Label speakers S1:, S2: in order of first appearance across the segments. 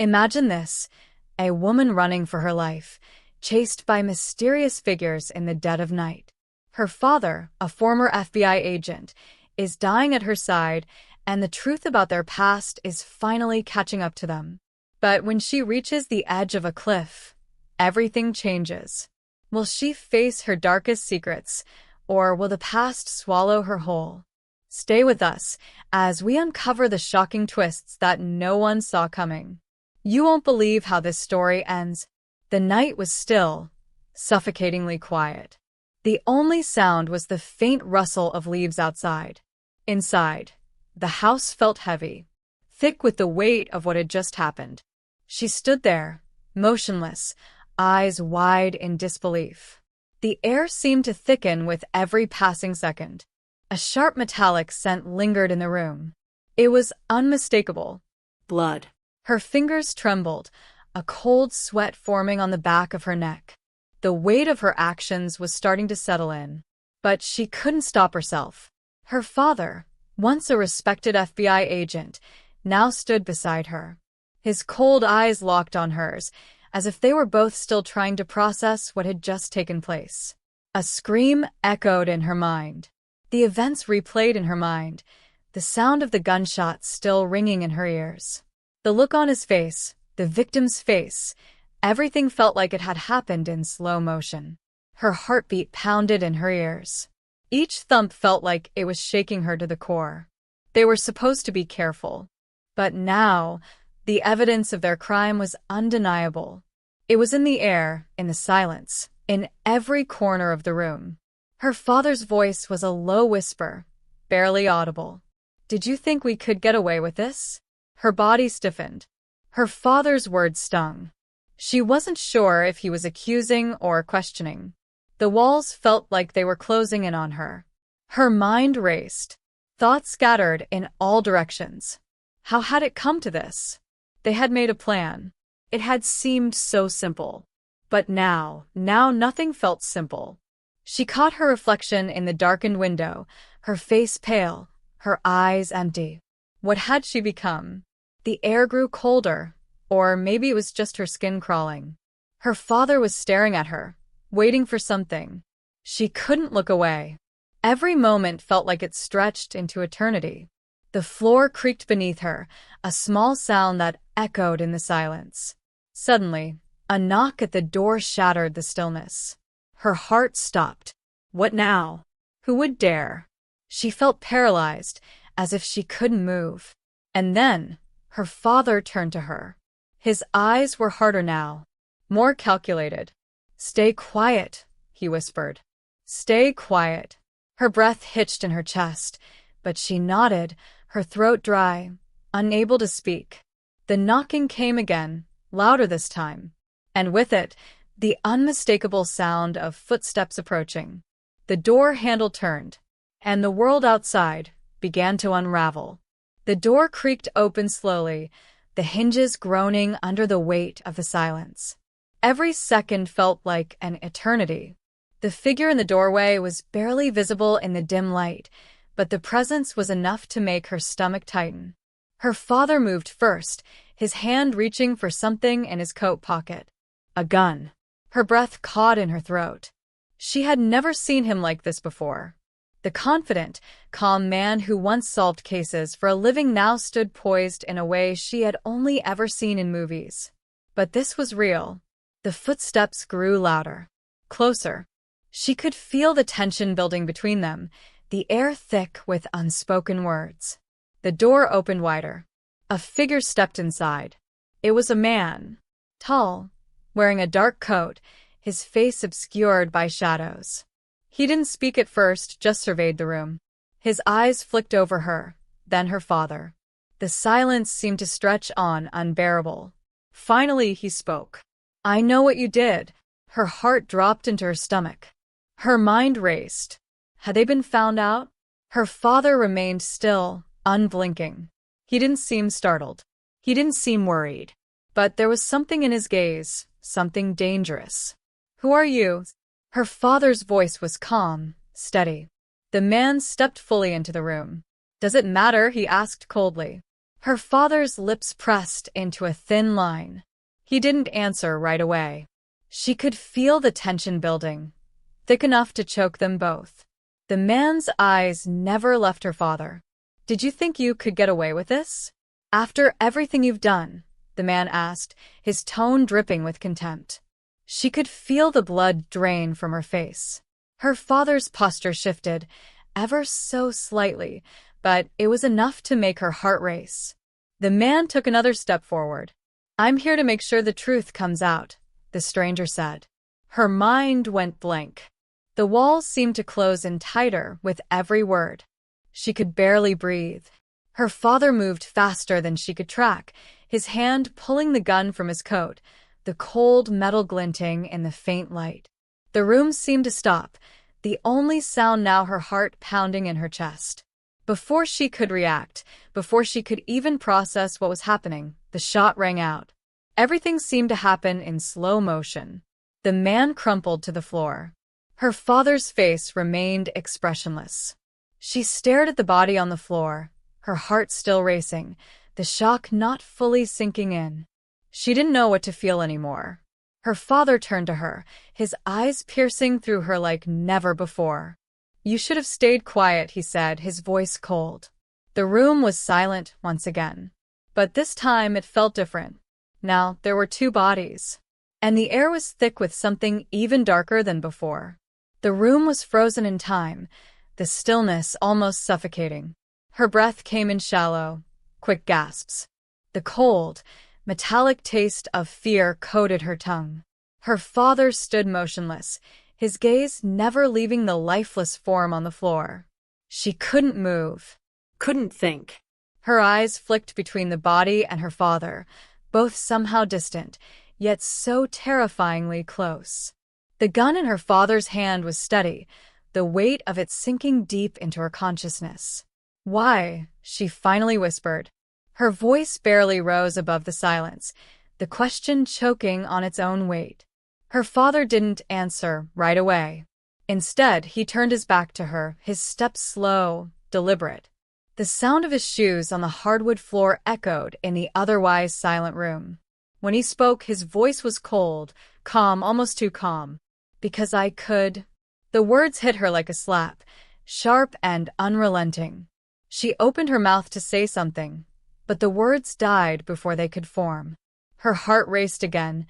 S1: Imagine this, a woman running for her life, chased by mysterious figures in the dead of night. Her father, a former FBI agent, is dying at her side, and the truth about their past is finally catching up to them. But when she reaches the edge of a cliff, everything changes. Will she face her darkest secrets, or will the past swallow her whole? Stay with us as we uncover the shocking twists that no one saw coming. You won't believe how this story ends. The night was still, suffocatingly quiet. The only sound was the faint rustle of leaves outside. Inside, the house felt heavy, thick with the weight of what had just happened. She stood there, motionless, eyes wide in disbelief. The air seemed to thicken with every passing second. A sharp metallic scent lingered in the room. It was unmistakable. Blood. Her fingers trembled, a cold sweat forming on the back of her neck. The weight of her actions was starting to settle in. But she couldn't stop herself. Her father, once a respected FBI agent, now stood beside her. His cold eyes locked on hers, as if they were both still trying to process what had just taken place. A scream echoed in her mind. The events replayed in her mind, the sound of the gunshots still ringing in her ears. The look on his face, the victim's face, everything felt like it had happened in slow motion. Her heartbeat pounded in her ears. Each thump felt like it was shaking her to the core. They were supposed to be careful. But now, the evidence of their crime was undeniable. It was in the air, in the silence, in every corner of the room. Her father's voice was a low whisper, barely audible. "Did you think we could get away with this?" Her body stiffened. Her father's words stung. She wasn't sure if he was accusing or questioning. The walls felt like they were closing in on her. Her mind raced. Thoughts scattered in all directions. How had it come to this? They had made a plan. It had seemed so simple. But now nothing felt simple. She caught her reflection in the darkened window, her face pale, her eyes empty. What had she become? The air grew colder, or maybe it was just her skin crawling. Her father was staring at her, waiting for something. She couldn't look away. Every moment felt like it stretched into eternity. The floor creaked beneath her, a small sound that echoed in the silence. Suddenly, a knock at the door shattered the stillness. Her heart stopped. What now? Who would dare? She felt paralyzed, as if she couldn't move. And then, her father turned to her. His eyes were harder now, more calculated. "Stay quiet," he whispered. "Stay quiet." Her breath hitched in her chest, but she nodded, her throat dry, unable to speak. The knocking came again, louder this time, and with it, the unmistakable sound of footsteps approaching. The door handle turned, and the world outside began to unravel. The door creaked open slowly, the hinges groaning under the weight of the silence. Every second felt like an eternity. The figure in the doorway was barely visible in the dim light, but the presence was enough to make her stomach tighten. Her father moved first, his hand reaching for something in his coat pocket. A gun. Her breath caught in her throat. She had never seen him like this before. The confident, calm man who once solved cases for a living now stood poised in a way she had only ever seen in movies. But this was real. The footsteps grew louder, closer. She could feel the tension building between them, the air thick with unspoken words. The door opened wider. A figure stepped inside. It was a man, tall, wearing a dark coat, his face obscured by shadows. He didn't speak at first, just surveyed the room. His eyes flicked over her, then her father. The silence seemed to stretch on, unbearable. Finally, he spoke. "I know what you did." Her heart dropped into her stomach. Her mind raced. Had they been found out? Her father remained still, unblinking. He didn't seem startled. He didn't seem worried. But there was something in his gaze, something dangerous. "Who are you?" Her father's voice was calm, steady. The man stepped fully into the room. "Does it matter?" he asked coldly. Her father's lips pressed into a thin line. He didn't answer right away. She could feel the tension building, thick enough to choke them both. The man's eyes never left her father. "Did you think you could get away with this? After everything you've done?" the man asked, his tone dripping with contempt. She could feel the blood drain from her face. Her father's posture shifted, ever so slightly, but it was enough to make her heart race. The man took another step forward. "I'm here to make sure the truth comes out," the stranger said. Her mind went blank. The walls seemed to close in tighter with every word. She could barely breathe. Her father moved faster than she could track, his hand pulling the gun from his coat, the cold metal glinting in the faint light. The room seemed to stop, the only sound now her heart pounding in her chest. Before she could react, before she could even process what was happening, the shot rang out. Everything seemed to happen in slow motion. The man crumpled to the floor. Her father's face remained expressionless. She stared at the body on the floor, her heart still racing, the shock not fully sinking in. She didn't know what to feel anymore. Her father turned to her, his eyes piercing through her like never before. "You should have stayed quiet," he said, his voice cold. The room was silent once again. But this time it felt different. Now there were two bodies. And the air was thick with something even darker than before. The room was frozen in time, the stillness almost suffocating. Her breath came in shallow, quick gasps. The cold, metallic taste of fear coated her tongue. Her father stood motionless, his gaze never leaving the lifeless form on the floor. She couldn't move, couldn't think. Her eyes flicked between the body and her father, both somehow distant, yet so terrifyingly close. The gun in her father's hand was steady, the weight of it sinking deep into her consciousness. "Why?" she finally whispered. Her voice barely rose above the silence, the question choking on its own weight. Her father didn't answer right away. Instead, he turned his back to her, his step slow, deliberate. The sound of his shoes on the hardwood floor echoed in the otherwise silent room. When he spoke, his voice was cold, calm, almost too calm. "Because I could." The words hit her like a slap, sharp and unrelenting. She opened her mouth to say something, but the words died before they could form. Her heart raced again,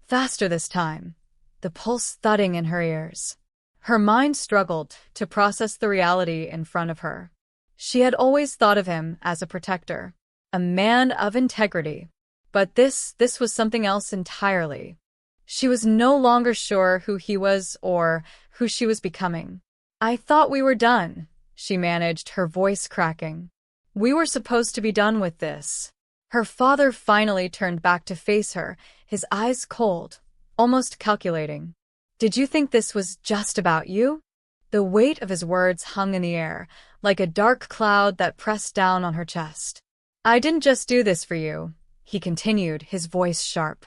S1: faster this time, the pulse thudding in her ears. Her mind struggled to process the reality in front of her. She had always thought of him as a protector, a man of integrity. But this was something else entirely. She was no longer sure who he was or who she was becoming. "I thought we were done," she managed, her voice cracking. "We were supposed to be done with this." Her father finally turned back to face her, his eyes cold, almost calculating. "Did you think this was just about you?" The weight of his words hung in the air, like a dark cloud that pressed down on her chest. "I didn't just do this for you," he continued, his voice sharp.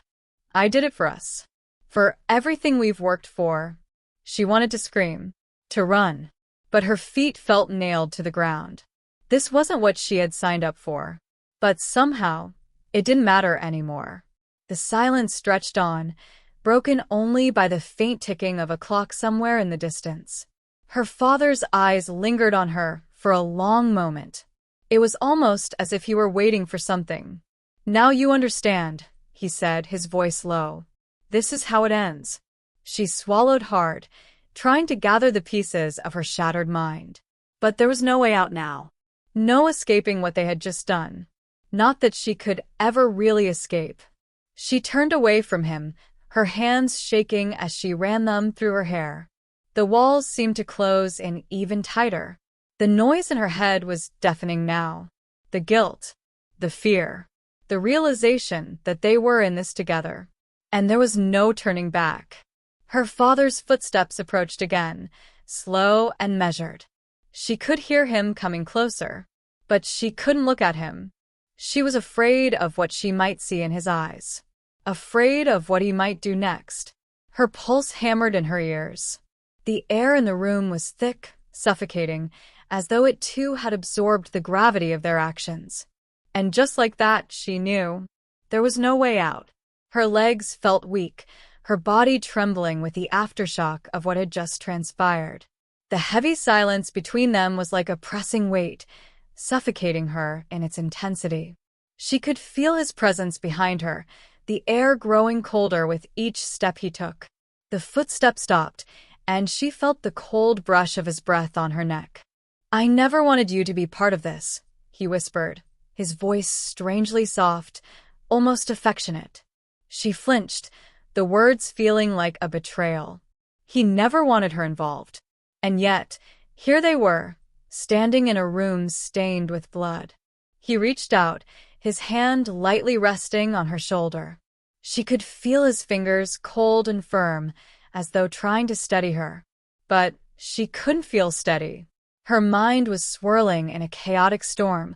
S1: "I did it for us. For everything we've worked for." She wanted to scream, to run, but her feet felt nailed to the ground. This wasn't what she had signed up for. But somehow, it didn't matter anymore. The silence stretched on, broken only by the faint ticking of a clock somewhere in the distance. Her father's eyes lingered on her for a long moment. It was almost as if he were waiting for something. "Now you understand," he said, his voice low. "This is how it ends." She swallowed hard, trying to gather the pieces of her shattered mind. But there was no way out now. No escaping what they had just done. Not that she could ever really escape. She turned away from him, her hands shaking as she ran them through her hair. The walls seemed to close in even tighter. The noise in her head was deafening now. The guilt, the fear, the realization that they were in this together. And there was no turning back. Her father's footsteps approached again, slow and measured. She could hear him coming closer, but she couldn't look at him. She was afraid of what she might see in his eyes, afraid of what he might do next. Her pulse hammered in her ears. The air in the room was thick, suffocating, as though it too had absorbed the gravity of their actions. And just like that, she knew. There was no way out. Her legs felt weak, her body trembling with the aftershock of what had just transpired. The heavy silence between them was like a pressing weight, suffocating her in its intensity. She could feel his presence behind her, the air growing colder with each step he took. The footsteps stopped, and she felt the cold brush of his breath on her neck. "I never wanted you to be part of this," he whispered, his voice strangely soft, almost affectionate. She flinched, the words feeling like a betrayal. He never wanted her involved. And yet, here they were, standing in a room stained with blood. He reached out, his hand lightly resting on her shoulder. She could feel his fingers cold and firm, as though trying to steady her. But she couldn't feel steady. Her mind was swirling in a chaotic storm,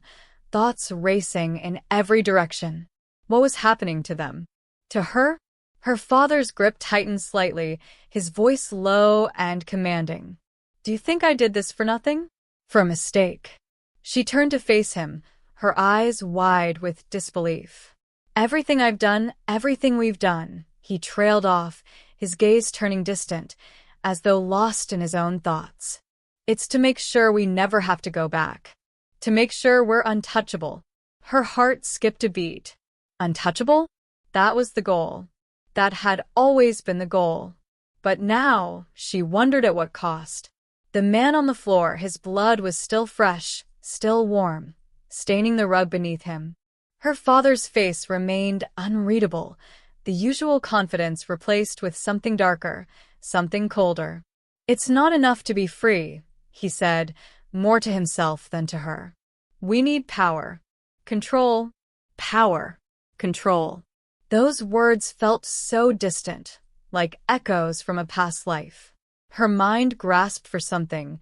S1: thoughts racing in every direction. What was happening to them? To her? Her father's grip tightened slightly, his voice low and commanding. "Do you think I did this for nothing? For a mistake?" She turned to face him, her eyes wide with disbelief. "Everything I've done, everything we've done," he trailed off, his gaze turning distant, as though lost in his own thoughts. "It's to make sure we never have to go back. To make sure we're untouchable." Her heart skipped a beat. Untouchable? That was the goal. That had always been the goal. But now, she wondered at what cost. The man on the floor, his blood was still fresh, still warm, staining the rug beneath him. Her father's face remained unreadable, the usual confidence replaced with something darker, something colder. "It's not enough to be free," he said, more to himself than to her. "We need power. Control. Power. Control." Those words felt so distant, like echoes from a past life. Her mind grasped for something,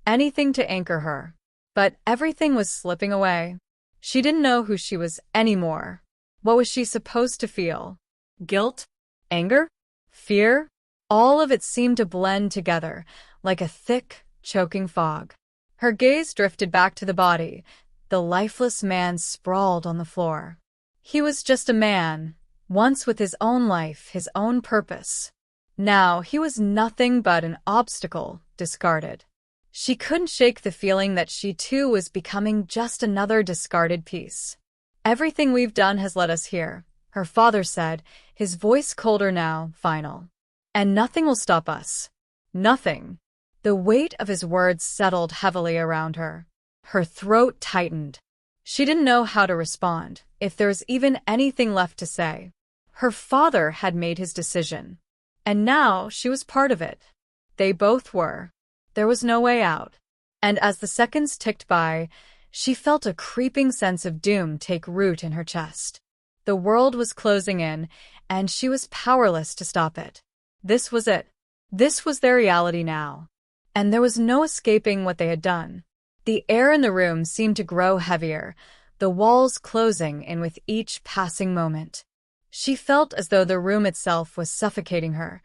S1: anything to anchor her. But everything was slipping away. She didn't know who she was anymore. What was she supposed to feel? Guilt? Anger? Fear? All of it seemed to blend together, like a thick, choking fog. Her gaze drifted back to the body, the lifeless man sprawled on the floor. He was just a man, once with his own life, his own purpose. Now he was nothing but an obstacle, discarded. She couldn't shake the feeling that she too was becoming just another discarded piece. "Everything we've done has led us here," her father said, his voice colder now, final. "And nothing will stop us. Nothing." The weight of his words settled heavily around her. Her throat tightened. She didn't know how to respond, if there was even anything left to say. Her father had made his decision. And now she was part of it. They both were. There was no way out. And as the seconds ticked by, she felt a creeping sense of doom take root in her chest. The world was closing in, and she was powerless to stop it. This was it. This was their reality now. And there was no escaping what they had done. The air in the room seemed to grow heavier, the walls closing in with each passing moment. She felt as though the room itself was suffocating her,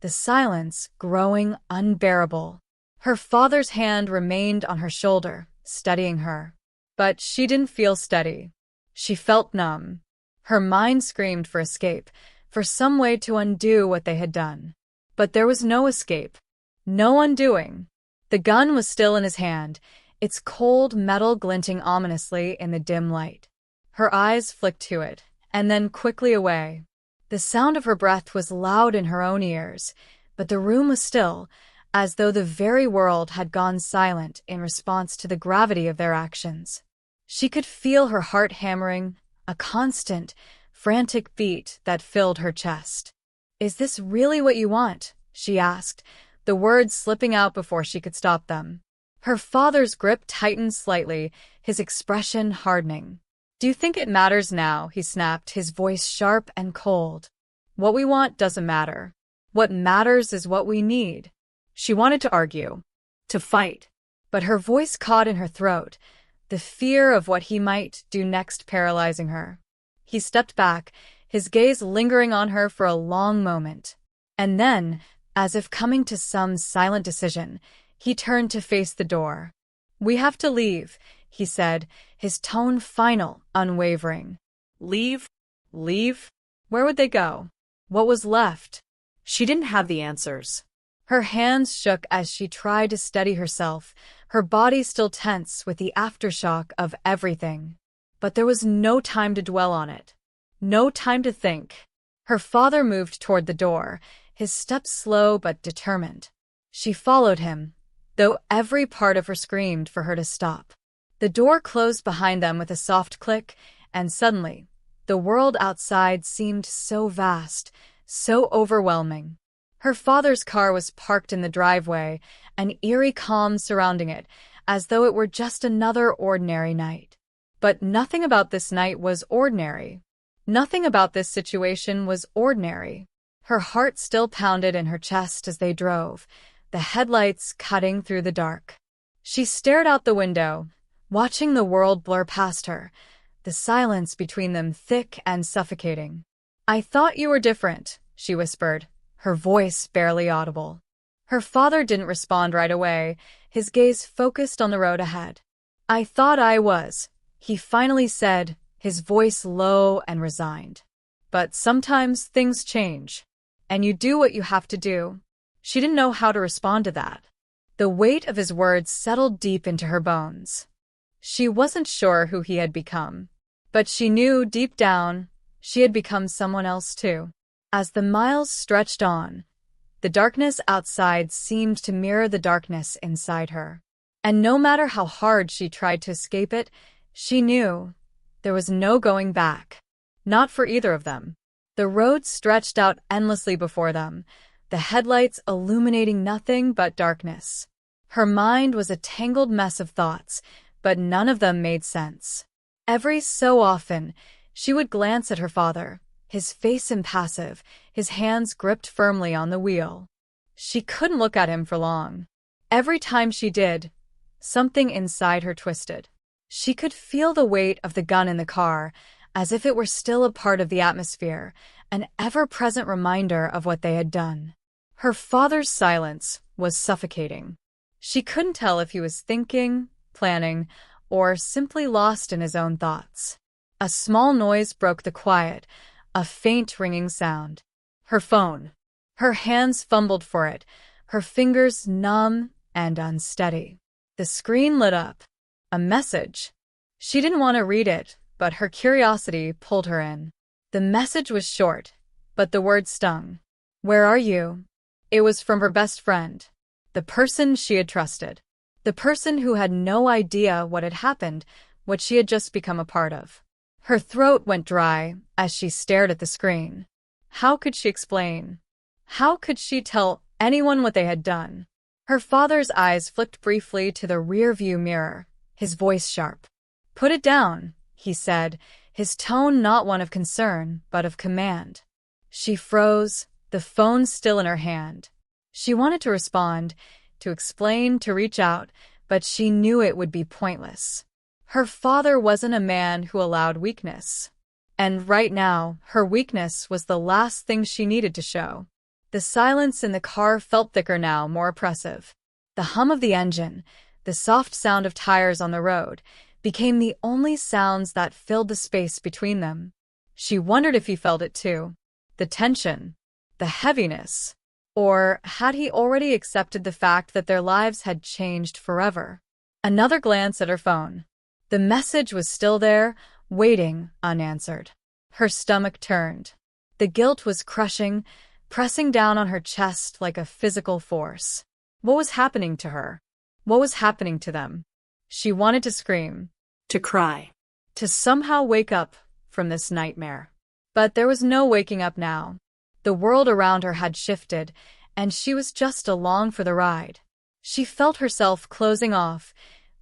S1: the silence growing unbearable. Her father's hand remained on her shoulder, steadying her. But she didn't feel steady. She felt numb. Her mind screamed for escape, for some way to undo what they had done. But there was no escape. No undoing. The gun was still in his hand, its cold metal glinting ominously in the dim light. Her eyes flicked to it, and then quickly away. The sound of her breath was loud in her own ears, but the room was still, as though the very world had gone silent in response to the gravity of their actions. She could feel her heart hammering, a constant, frantic beat that filled her chest. "Is this really what you want?" she asked, the words slipping out before she could stop them. Her father's grip tightened slightly, his expression hardening. "Do you think it matters now?" he snapped, his voice sharp and cold. "What we want doesn't matter. What matters is what we need." She wanted to argue, to fight, but her voice caught in her throat, the fear of what he might do next paralyzing her. He stepped back, his gaze lingering on her for a long moment. And then, as if coming to some silent decision, he turned to face the door. "We have to leave," he said, his tone final, unwavering.
S2: Leave? Leave?
S1: Where would they go? What was left?
S2: She didn't have the answers.
S1: Her hands shook as she tried to steady herself, her body still tense with the aftershock of everything. But there was no time to dwell on it. No time to think. Her father moved toward the door, his steps slow but determined. She followed him, though every part of her screamed for her to stop. The door closed behind them with a soft click, and suddenly, the world outside seemed so vast, so overwhelming. Her father's car was parked in the driveway, an eerie calm surrounding it, as though it were just another ordinary night. But nothing about this night was ordinary. Nothing about this situation was ordinary. Her heart still pounded in her chest as they drove, the headlights cutting through the dark. She stared out the window, watching the world blur past her, the silence between them thick and suffocating. "I thought you were different," she whispered, her voice barely audible. Her father didn't respond right away, his gaze focused on the road ahead. "I thought I was," he finally said, his voice low and resigned. "But sometimes things change, and you do what you have to do." She didn't know how to respond to that. The weight of his words settled deep into her bones. She wasn't sure who he had become, but she knew deep down she had become someone else too. As the miles stretched on, the darkness outside seemed to mirror the darkness inside her. And no matter how hard she tried to escape it, she knew there was no going back. Not for either of them. The road stretched out endlessly before them, the headlights illuminating nothing but darkness. Her mind was a tangled mess of thoughts, but none of them made sense. Every so often, she would glance at her father, his face impassive, his hands gripped firmly on the wheel. She couldn't look at him for long. Every time she did, something inside her twisted. She could feel the weight of the gun in the car, as if it were still a part of the atmosphere, an ever-present reminder of what they had done. Her father's silence was suffocating. She couldn't tell if he was thinking, planning, or simply lost in his own thoughts. A small noise broke the quiet, a faint ringing sound. Her phone. Her hands fumbled for it, her fingers numb and unsteady. The screen lit up. A message. She didn't want to read it, but her curiosity pulled her in. The message was short, but the words stung. "Where are you?" It was from her best friend, the person she had trusted, the person who had no idea what had happened, what she had just become a part of. Her throat went dry as she stared at the screen. How could she explain? How could she tell anyone what they had done? Her father's eyes flicked briefly to the rear-view mirror, his voice sharp. "Put it down," he said, his tone not one of concern, but of command. She froze, the phone still in her hand. She wanted to respond, to explain, to reach out, but she knew it would be pointless. Her father wasn't a man who allowed weakness. And right now, her weakness was the last thing she needed to show. The silence in the car felt thicker now, more oppressive. The hum of the engine, the soft sound of tires on the road, became the only sounds that filled the space between them. She wondered if he felt it too. The tension, the heaviness. Or had he already accepted the fact that their lives had changed forever? Another glance at her phone. The message was still there, waiting, unanswered. Her stomach turned. The guilt was crushing, pressing down on her chest like a physical force. What was happening to her? What was happening to them? She wanted to scream.
S2: To cry.
S1: To somehow wake up from this nightmare. But there was no waking up now. The world around her had shifted, and she was just along for the ride. She felt herself closing off,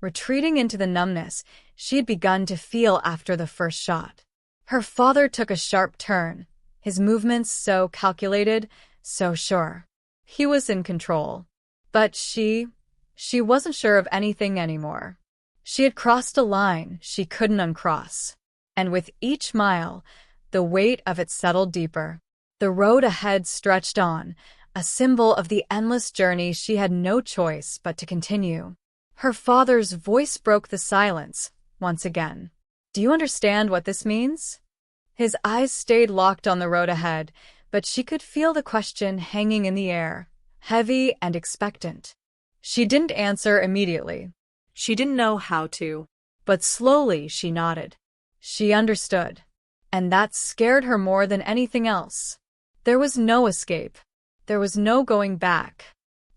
S1: retreating into the numbness she had begun to feel after the first shot. Her father took a sharp turn, his movements so calculated, so sure. He was in control. But she wasn't sure of anything anymore. She had crossed a line she couldn't uncross. And with each mile, the weight of it settled deeper. The road ahead stretched on, a symbol of the endless journey she had no choice but to continue. Her father's voice broke the silence once again. Do you understand what this means? His eyes stayed locked on the road ahead, but she could feel the question hanging in the air, heavy and expectant. She didn't answer immediately.
S2: She didn't know how to.
S1: But slowly she nodded. She understood. And that scared her more than anything else. There was no escape. There was no going back.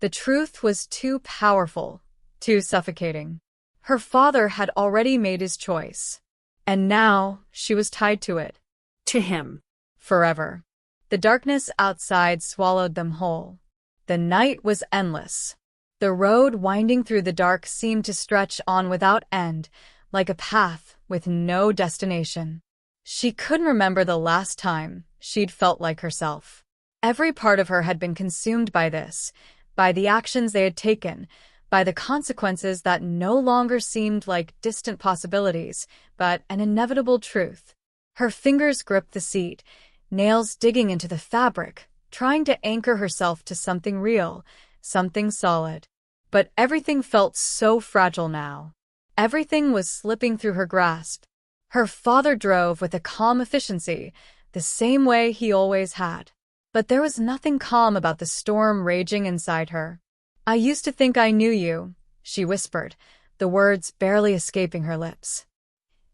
S1: The truth was too powerful, too suffocating. Her father had already made his choice. And now she was tied to it.
S2: To him.
S1: Forever. The darkness outside swallowed them whole. The night was endless. The road winding through the dark seemed to stretch on without end, like a path with no destination. She couldn't remember the last time she'd felt like herself. Every part of her had been consumed by this, by the actions they had taken, by the consequences that no longer seemed like distant possibilities, but an inevitable truth. Her fingers gripped the seat, nails digging into the fabric, trying to anchor herself to something real, something solid. But everything felt so fragile now. Everything was slipping through her grasp. Her father drove with a calm efficiency, the same way he always had. But there was nothing calm about the storm raging inside her. I used to think I knew you, she whispered, the words barely escaping her lips.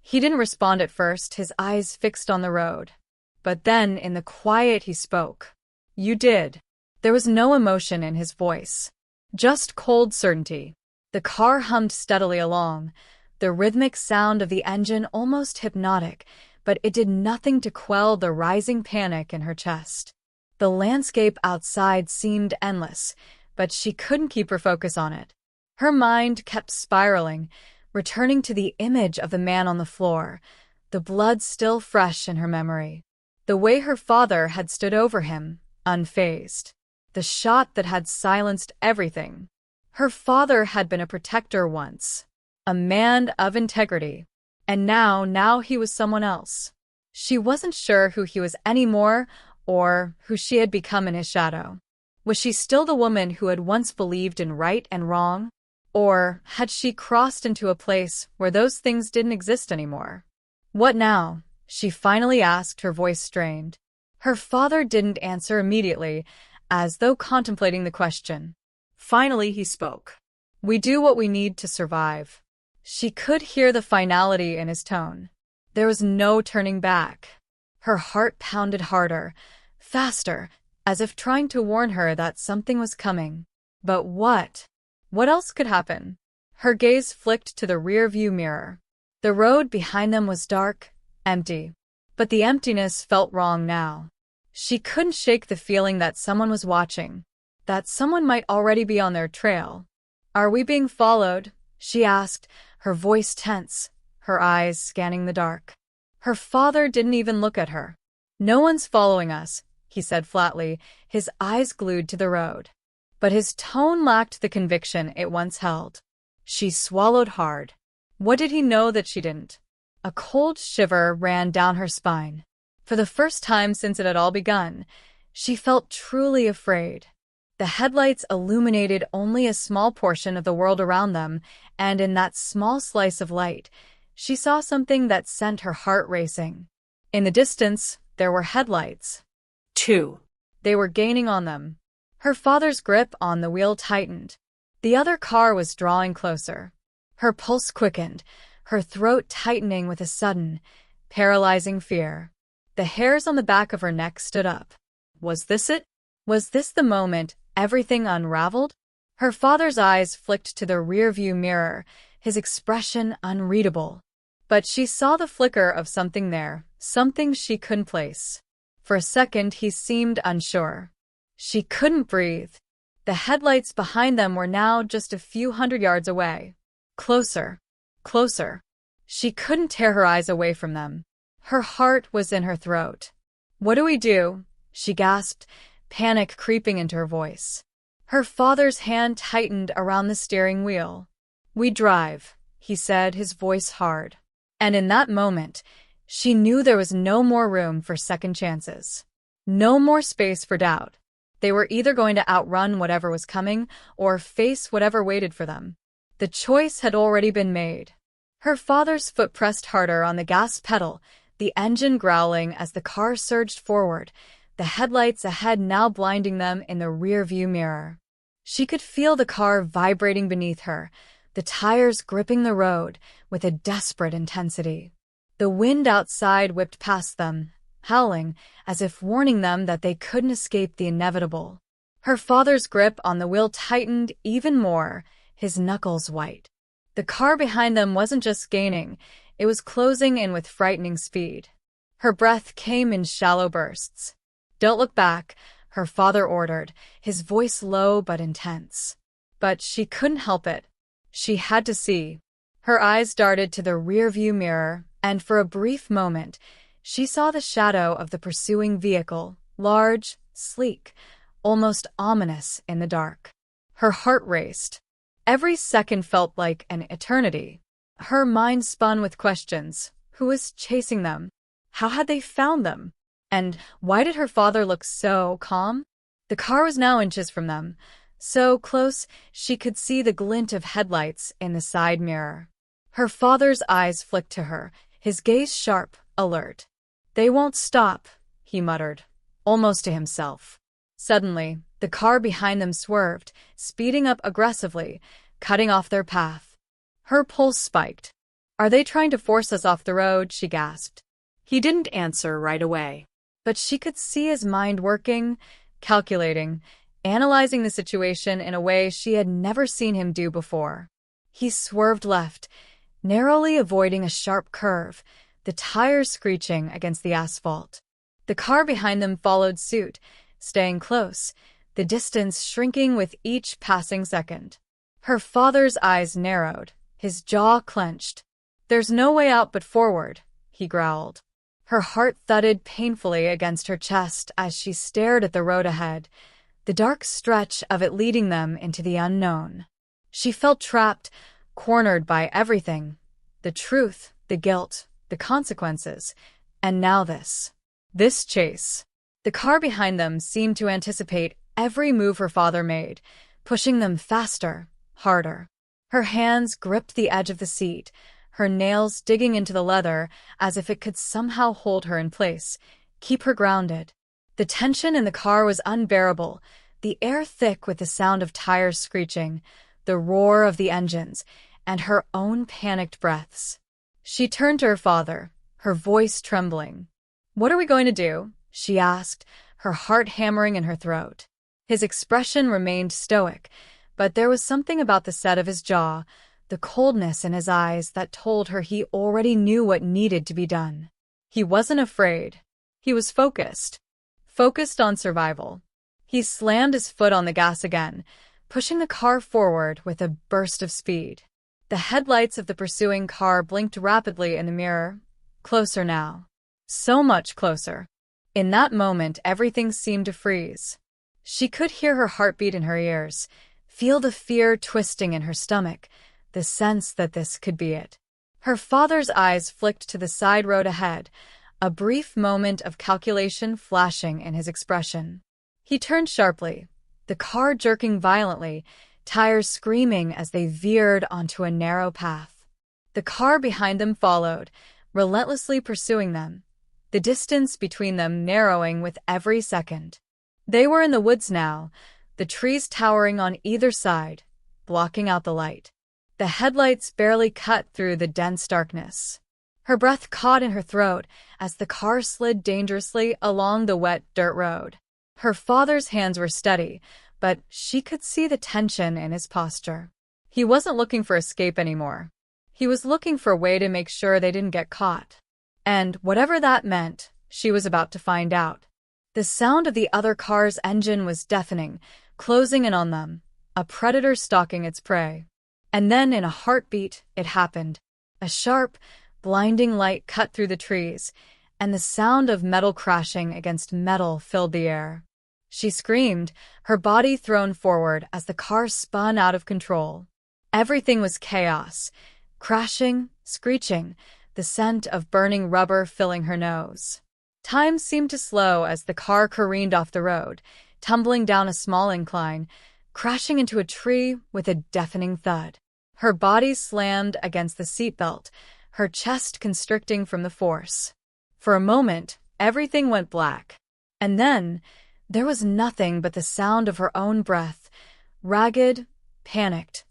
S1: He didn't respond at first, his eyes fixed on the road. But then, in the quiet, he spoke. You did. There was no emotion in his voice. Just cold certainty. The car hummed steadily along, the rhythmic sound of the engine almost hypnotic, but it did nothing to quell the rising panic in her chest. The landscape outside seemed endless, but she couldn't keep her focus on it. Her mind kept spiraling, returning to the image of the man on the floor, the blood still fresh in her memory. The way her father had stood over him, unfazed. The shot that had silenced everything. Her father had been a protector once, a man of integrity. And now he was someone else. She wasn't sure who he was anymore or who she had become in his shadow. Was she still the woman who had once believed in right and wrong? Or had she crossed into a place where those things didn't exist anymore? What now? She finally asked, her voice strained. Her father didn't answer immediately, as though contemplating the question.
S2: Finally he spoke.
S1: We do what we need to survive. She could hear the finality in his tone. There was no turning back. Her heart pounded harder, faster, as if trying to warn her that something was coming. But what? What else could happen? Her gaze flicked to the rear-view mirror. The road behind them was dark, empty. But the emptiness felt wrong now. She couldn't shake the feeling that someone was watching, that someone might already be on their trail. Are we being followed? She asked, her voice tense, her eyes scanning the dark. Her father didn't even look at her. No one's following us, he said flatly, his eyes glued to the road. But his tone lacked the conviction it once held. She swallowed hard. What did he know that she didn't? A cold shiver ran down her spine. For the first time since it had all begun, she felt truly afraid. The headlights illuminated only a small portion of the world around them, and in that small slice of light, she saw something that sent her heart racing. In the distance, there were headlights.
S2: 2.
S1: They were gaining on them. Her father's grip on the wheel tightened. The other car was drawing closer. Her pulse quickened, her throat tightening with a sudden, paralyzing fear. The hairs on the back of her neck stood up. Was this it? Was this the moment everything unraveled? Her father's eyes flicked to the rearview mirror, his expression unreadable. But she saw the flicker of something there, something she couldn't place. For a second he seemed unsure. She couldn't breathe. The headlights behind them were now just a few hundred yards away. Closer. Closer. She couldn't tear her eyes away from them. Her heart was in her throat. What do we do? She gasped, panic creeping into her voice. Her father's hand tightened around the steering wheel. We drive, he said, his voice hard. And in that moment, she knew there was no more room for second chances. No more space for doubt. They were either going to outrun whatever was coming or face whatever waited for them. The choice had already been made. Her father's foot pressed harder on the gas pedal, the engine growling as the car surged forward, the headlights ahead now blinding them in the rearview mirror. She could feel the car vibrating beneath her, the tires gripping the road with a desperate intensity. The wind outside whipped past them, howling, as if warning them that they couldn't escape the inevitable. Her father's grip on the wheel tightened even more, his knuckles white. The car behind them wasn't just gaining, it was closing in with frightening speed. Her breath came in shallow bursts. "Don't look back," her father ordered, his voice low but intense. But she couldn't help it. She had to see. Her eyes darted to the rearview mirror, and for a brief moment, she saw the shadow of the pursuing vehicle, large, sleek, almost ominous in the dark. Her heart raced. Every second felt like an eternity. Her mind spun with questions. Who was chasing them? How had they found them? And why did her father look so calm? The car was now inches from them, so close she could see the glint of headlights in the side mirror. Her father's eyes flicked to her, his gaze sharp, alert. "They won't stop," he muttered, almost to himself. Suddenly, the car behind them swerved, speeding up aggressively, cutting off their path. Her pulse spiked. "Are they trying to force us off the road?" she gasped.
S2: He didn't answer right away.
S1: But she could see his mind working, calculating, analyzing the situation in a way she had never seen him do before. He swerved left, narrowly avoiding a sharp curve, the tires screeching against the asphalt. The car behind them followed suit, staying close, the distance shrinking with each passing second. Her father's eyes narrowed, his jaw clenched. "There's no way out but forward," he growled. Her heart thudded painfully against her chest as she stared at the road ahead, the dark stretch of it leading them into the unknown. She felt trapped, cornered by everything. The truth, the guilt, the consequences, and now this. This chase. The car behind them seemed to anticipate every move her father made, pushing them faster, harder. Her hands gripped the edge of the seat, her nails digging into the leather as if it could somehow hold her in place, keep her grounded. The tension in the car was unbearable, the air thick with the sound of tires screeching, the roar of the engines, and her own panicked breaths. She turned to her father, her voice trembling. "What are we going to do?" she asked, her heart hammering in her throat. His expression remained stoic, but there was something about the set of his jaw, the coldness in his eyes that told her he already knew what needed to be done. He wasn't afraid. He was focused. Focused on survival. He slammed his foot on the gas again, pushing the car forward with a burst of speed. The headlights of the pursuing car blinked rapidly in the mirror. Closer now. So much closer. In that moment, everything seemed to freeze. She could hear her heartbeat in her ears, feel the fear twisting in her stomach, the sense that this could be it. Her father's eyes flicked to the side road ahead, a brief moment of calculation flashing in his expression. He turned sharply, the car jerking violently, tires screaming as they veered onto a narrow path. The car behind them followed, relentlessly pursuing them, the distance between them narrowing with every second. They were in the woods now, the trees towering on either side, blocking out the light. The headlights barely cut through the dense darkness. Her breath caught in her throat as the car slid dangerously along the wet dirt road. Her father's hands were steady, but she could see the tension in his posture. He wasn't looking for escape anymore. He was looking for a way to make sure they didn't get caught. And whatever that meant, she was about to find out. The sound of the other car's engine was deafening, closing in on them, a predator stalking its prey. And then, in a heartbeat, it happened. A sharp, blinding light cut through the trees, and the sound of metal crashing against metal filled the air. She screamed, her body thrown forward as the car spun out of control. Everything was chaos, crashing, screeching, the scent of burning rubber filling her nose. Time seemed to slow as the car careened off the road, tumbling down a small incline, crashing into a tree with a deafening thud. Her body slammed against the seatbelt, her chest constricting from the force. For a moment, everything went black. And then, there was nothing but the sound of her own breath, ragged, panicked,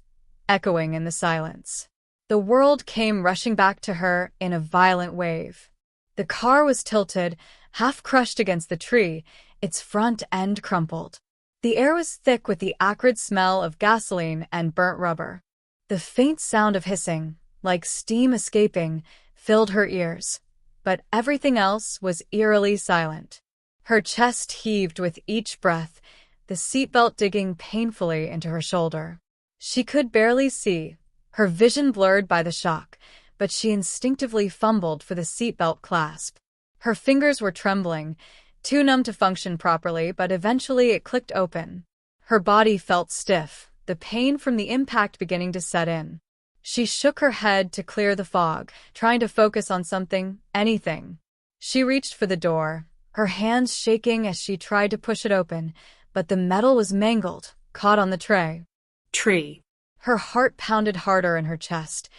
S1: echoing in the silence. The world came rushing back to her in a violent wave. The car was tilted, half crushed against the tree, its front end crumpled. The air was thick with the acrid smell of gasoline and burnt rubber. The faint sound of hissing, like steam escaping, filled her ears, but everything else was eerily silent. Her chest heaved with each breath, the seatbelt digging painfully into her shoulder. She could barely see, her vision blurred by the shock, but she instinctively fumbled for the seatbelt clasp. Her fingers were trembling, too numb to function properly, but eventually it clicked open. Her body felt stiff, the pain from the impact beginning to set in. She shook her head to clear the fog, trying to focus on something, anything. She reached for the door, her hands shaking as she tried to push it open, but the metal was mangled, caught on the tray.
S2: Tree.
S1: Her heart pounded harder in her chest,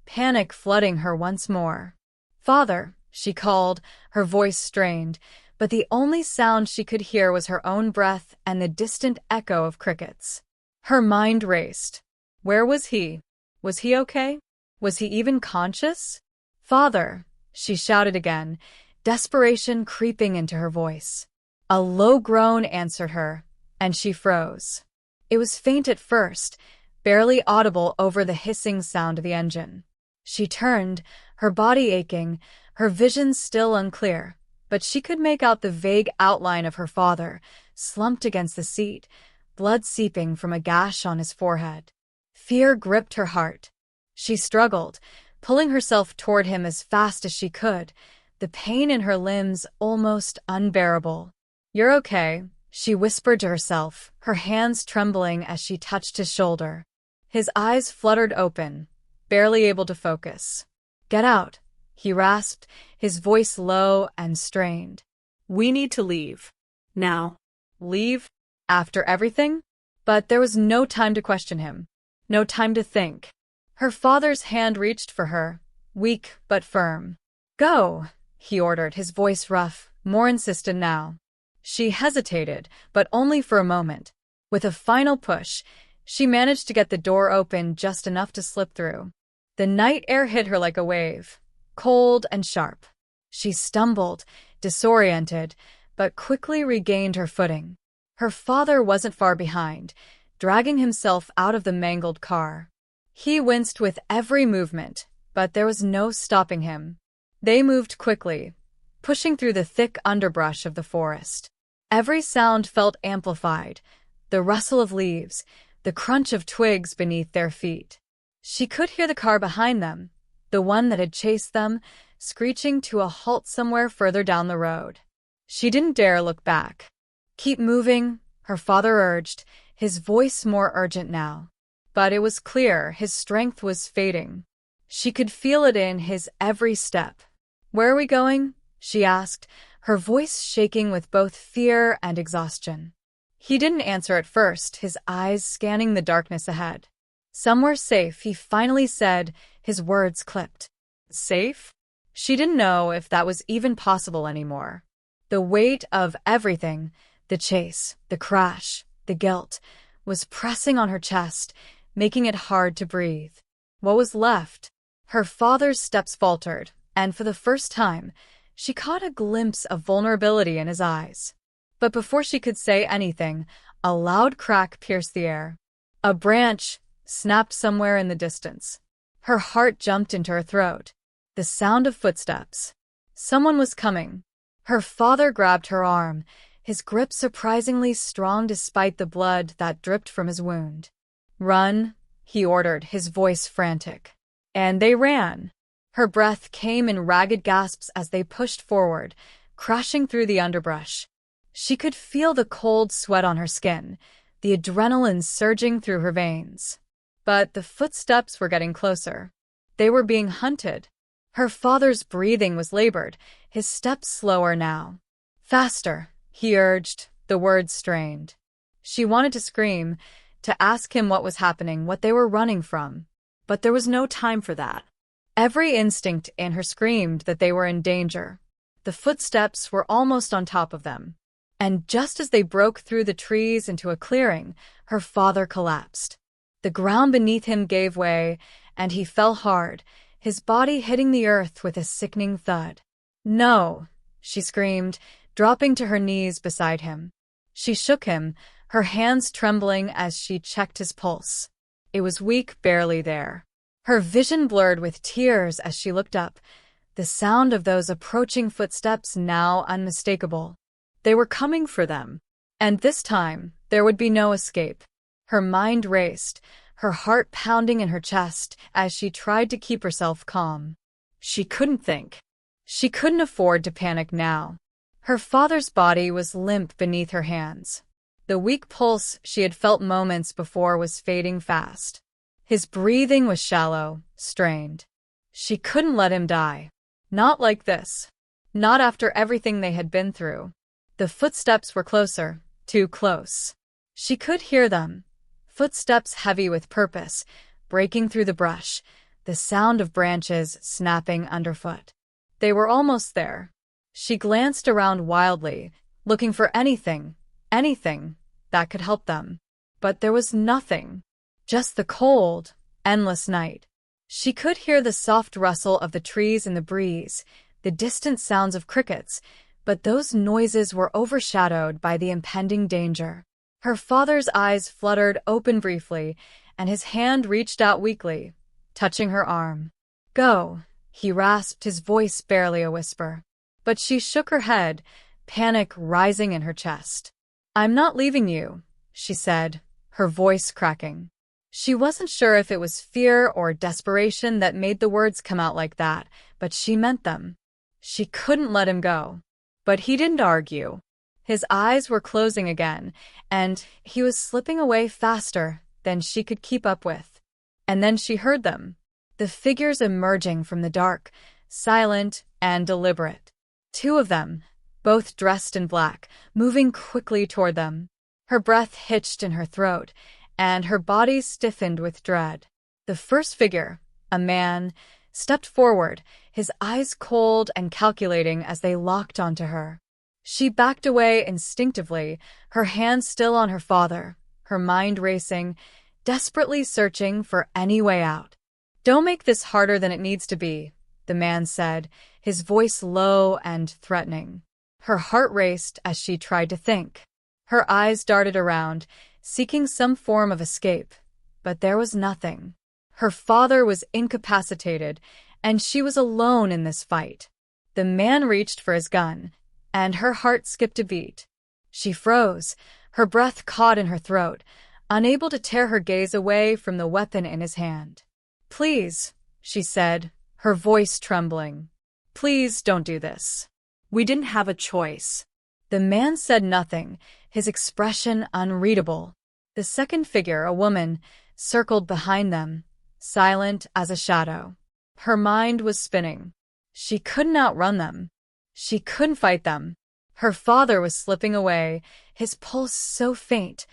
S1: panic flooding her once more. "Father," she called, her voice strained, but the only sound she could hear was her own breath and the distant echo of crickets. Her mind raced. Where was he? Was he okay? Was he even conscious? "Father," she shouted again, desperation creeping into her voice. A low groan answered her, and she froze. It was faint at first, barely audible over the hissing sound of the engine. She turned, her body aching, her vision still unclear, but she could make out the vague outline of her father, slumped against the seat, blood seeping from a gash on his forehead. Fear gripped her heart. She struggled, pulling herself toward him as fast as she could, the pain in her limbs almost unbearable. "You're okay," she whispered to herself, her hands trembling as she touched his shoulder. His eyes fluttered open, barely able to focus. "Get out," he rasped, his voice low and strained.
S2: We need to leave. Now.
S1: Leave? After everything? But there was no time to question him. No time to think. Her father's hand reached for her, weak but firm. "Go," he ordered, his voice rough, more insistent now. She hesitated, but only for a moment. With a final push, she managed to get the door open just enough to slip through. The night air hit her like a wave, cold and sharp. She stumbled, disoriented, but quickly regained her footing. Her father wasn't far behind, dragging himself out of the mangled car. He winced with every movement, but there was no stopping him. They moved quickly, pushing through the thick underbrush of the forest. Every sound felt amplified, the rustle of leaves, the crunch of twigs beneath their feet. She could hear the car behind them, the one that had chased them, screeching to a halt somewhere further down the road. She didn't dare look back. "Keep moving," her father urged, his voice more urgent now. But it was clear his strength was fading. She could feel it in his every step. "Where are we going?" she asked, her voice shaking with both fear and exhaustion. He didn't answer at first, his eyes scanning the darkness ahead. "Somewhere safe," he finally said, his words clipped. Safe? She didn't know if that was even possible anymore. The weight of everything, the chase, the crash, the guilt, was pressing on her chest, making it hard to breathe. What was left? Her father's steps faltered, and for the first time, she caught a glimpse of vulnerability in his eyes. But before she could say anything, a loud crack pierced the air. A branch snapped somewhere in the distance. Her heart jumped into her throat. The sound of footsteps. Someone was coming. Her father grabbed her arm, his grip surprisingly strong despite the blood that dripped from his wound. "Run," he ordered, his voice frantic. And they ran. Her breath came in ragged gasps as they pushed forward, crashing through the underbrush. She could feel the cold sweat on her skin, the adrenaline surging through her veins. But the footsteps were getting closer. They were being hunted. Her father's breathing was labored, his steps slower now. "Faster," he urged, the words strained. She wanted to scream, to ask him what was happening, what they were running from.
S2: But there was no time for that.
S1: Every instinct in her screamed that they were in danger. The footsteps were almost on top of them. And just as they broke through the trees into a clearing, her father collapsed. The ground beneath him gave way, and he fell hard, his body hitting the earth with a sickening thud. "No!" she screamed, dropping to her knees beside him. She shook him, her hands trembling as she checked his pulse. It was weak, barely there. Her vision blurred with tears as she looked up, the sound of those approaching footsteps now unmistakable. They were coming for them. And this time, there would be no escape. Her mind raced, her heart pounding in her chest as she tried to keep herself calm. She couldn't think. She couldn't afford to panic now. Her father's body was limp beneath her hands. The weak pulse she had felt moments before was fading fast. His breathing was shallow, strained. She couldn't let him die. Not like this. Not after everything they had been through. The footsteps were closer, too close. She could hear them. Footsteps heavy with purpose, breaking through the brush, the sound of branches snapping underfoot. They were almost there. She glanced around wildly, looking for anything that could help them. But there was nothing. Just the cold, endless night. She could hear the soft rustle of the trees in the breeze, the distant sounds of crickets, but those noises were overshadowed by the impending danger. Her father's eyes fluttered open briefly, and his hand reached out weakly, touching her arm. "Go," he rasped, his voice barely a whisper. But she shook her head, panic rising in her chest. "I'm not leaving you," she said, her voice cracking. She wasn't sure if it was fear or desperation that made the words come out like that, but she meant them. She couldn't let him go. But he didn't argue. His eyes were closing again, and he was slipping away faster than she could keep up with. And then she heard them, the figures emerging from the dark, silent and deliberate. Two of them, both dressed in black, moving quickly toward them. Her breath hitched in her throat, and her body stiffened with dread. The first figure, a man, stepped forward, his eyes cold and calculating as they locked onto her. She backed away instinctively, her hand still on her father, her mind racing, desperately searching for any way out. "Don't make this harder than it needs to be," the man said, his voice low and threatening. Her heart raced as she tried to think. Her eyes darted around, seeking some form of escape, but there was nothing. Her father was incapacitated, and she was alone in this fight. The man reached for his gun, and her heart skipped a beat. She froze, her breath caught in her throat, unable to tear her gaze away from the weapon in his hand. "Please," she said, her voice trembling. "Please don't do this."
S2: We didn't have a choice.
S1: The man said nothing, his expression unreadable. The second figure, a woman, circled behind them, silent as a shadow. Her mind was spinning. She couldn't outrun them. She couldn't fight them. Her father was slipping away, his pulse so faint,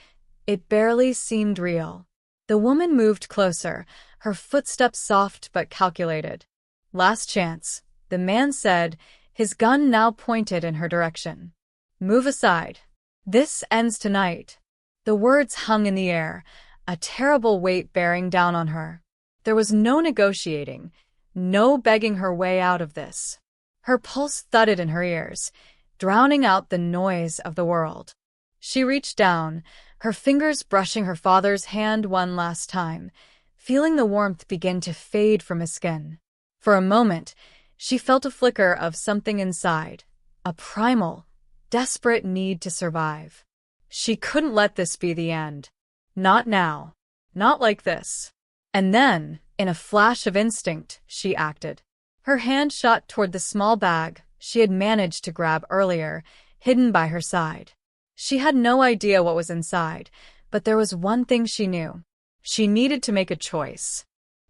S1: it barely seemed real. The woman moved closer, her footsteps soft but calculated. "Last chance," the man said, his gun now pointed in her direction. "Move aside. This ends tonight." The words hung in the air, a terrible weight bearing down on her. There was no negotiating, no begging her way out of this. Her pulse thudded in her ears, drowning out the noise of the world. She reached down, her fingers brushing her father's hand one last time, feeling the warmth begin to fade from his skin. For a moment, she felt a flicker of something inside, a primal, desperate need to survive. She couldn't let this be the end. Not now. Not like this. And then, in a flash of instinct, she acted. Her hand shot toward the small bag she had managed to grab earlier, hidden by her side. She had no idea what was inside, but there was one thing she knew. She needed to make a choice.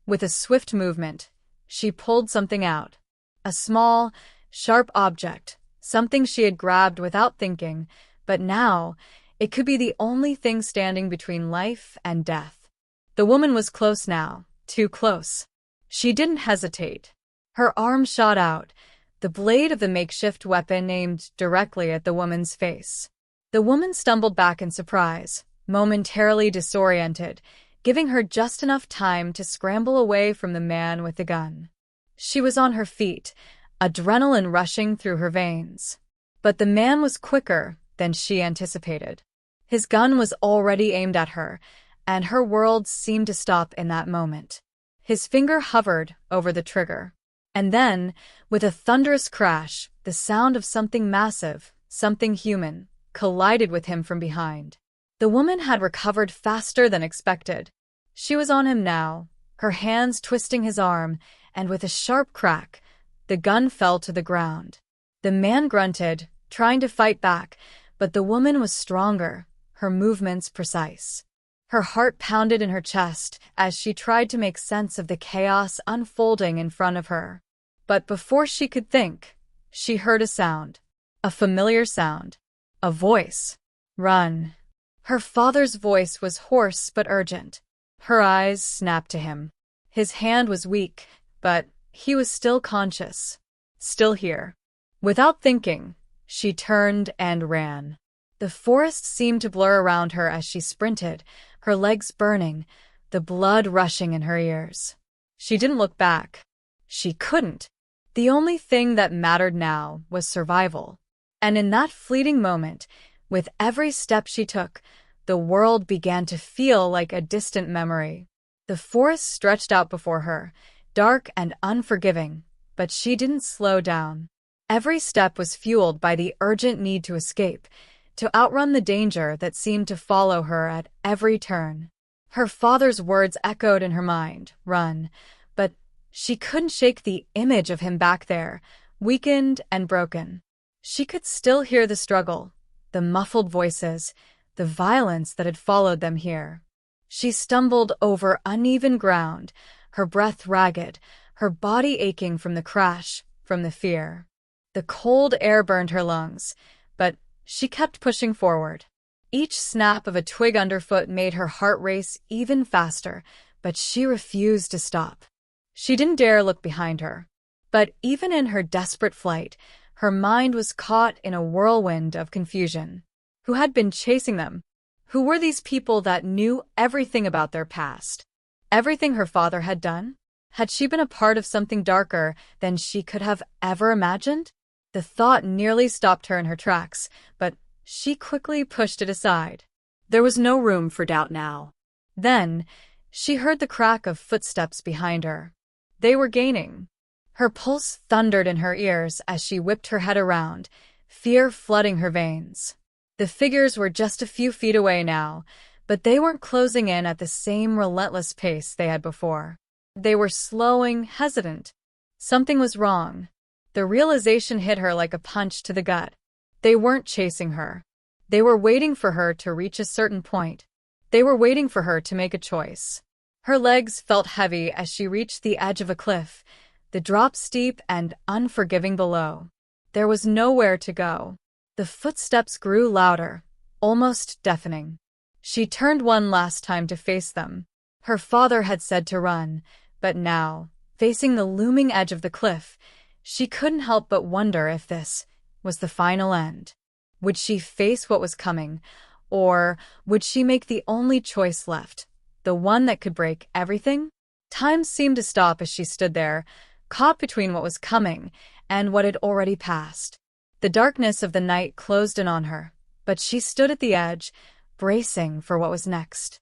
S1: With a swift movement, she pulled something out. A small, sharp object, something she had grabbed without thinking, but now it could be the only thing standing between life and death. The woman was close now, Too close. She didn't hesitate. Her arm shot out, the blade of the makeshift weapon aimed directly at the woman's face. The woman stumbled back in surprise, momentarily disoriented, giving her just enough time to scramble away from the man with the gun. She was on her feet, adrenaline rushing through her veins. But the man was quicker than she anticipated. His gun was already aimed at her, and her world seemed to stop in that moment. His finger hovered over the trigger. And then, with a thunderous crash, the sound of something massive, something human, collided with him from behind. The woman had recovered faster than expected. She was on him now, her hands twisting his arm, and with a sharp crack, the gun fell to the ground. The man grunted, trying to fight back, but the woman was stronger, her movements precise. Her heart pounded in her chest as she tried to make sense of the chaos unfolding in front of her. But before she could think, she heard a sound. A familiar sound. A voice. Run. Her father's voice was hoarse but urgent. Her eyes snapped to him. His hand was weak, but he was still conscious. Still here. Without thinking, she turned and ran. The forest seemed to blur around her as she sprinted, her legs burning, the blood rushing in her ears. She didn't look back. She couldn't. The only thing that mattered now was survival. And in that fleeting moment, with every step she took, the world began to feel like a distant memory. The forest stretched out before her, dark and unforgiving, but she didn't slow down. Every step was fueled by the urgent need to escape, to outrun the danger that seemed to follow her at every turn. Her father's words echoed in her mind, run, but she couldn't shake the image of him back there, weakened and broken. She could still hear the struggle, the muffled voices, the violence that had followed them here. She stumbled over uneven ground, her breath ragged, her body aching from the crash, from the fear. The cold air burned her lungs, but she kept pushing forward. Each snap of a twig underfoot made her heart race even faster, but she refused to stop. She didn't dare look behind her. But even in her desperate flight, her mind was caught in a whirlwind of confusion. Who had been chasing them? Who were these people that knew everything about their past? Everything her father had done? Had she been a part of something darker than she could have ever imagined? The thought nearly stopped her in her tracks, but she quickly pushed it aside.
S2: There was no room for doubt now.
S1: Then, she heard the crack of footsteps behind her. They were gaining. Her pulse thundered in her ears as she whipped her head around, fear flooding her veins. The figures were just a few feet away now, but they weren't closing in at the same relentless pace they had before. They were slowing, hesitant. Something was wrong. The realization hit her like a punch to the gut. They weren't chasing her. They were waiting for her to reach a certain point. They were waiting for her to make a choice. Her legs felt heavy as she reached the edge of a cliff, the drop steep and unforgiving below. There was nowhere to go. The footsteps grew louder, almost deafening. She turned one last time to face them. Her father had said to run, but now, facing the looming edge of the cliff, she couldn't help but wonder if this was the final end. Would she face what was coming, or would she make the only choice left, the one that could break everything? Time seemed to stop as she stood there, caught between what was coming and what had already passed. The darkness of the night closed in on her, but she stood at the edge, bracing for what was next.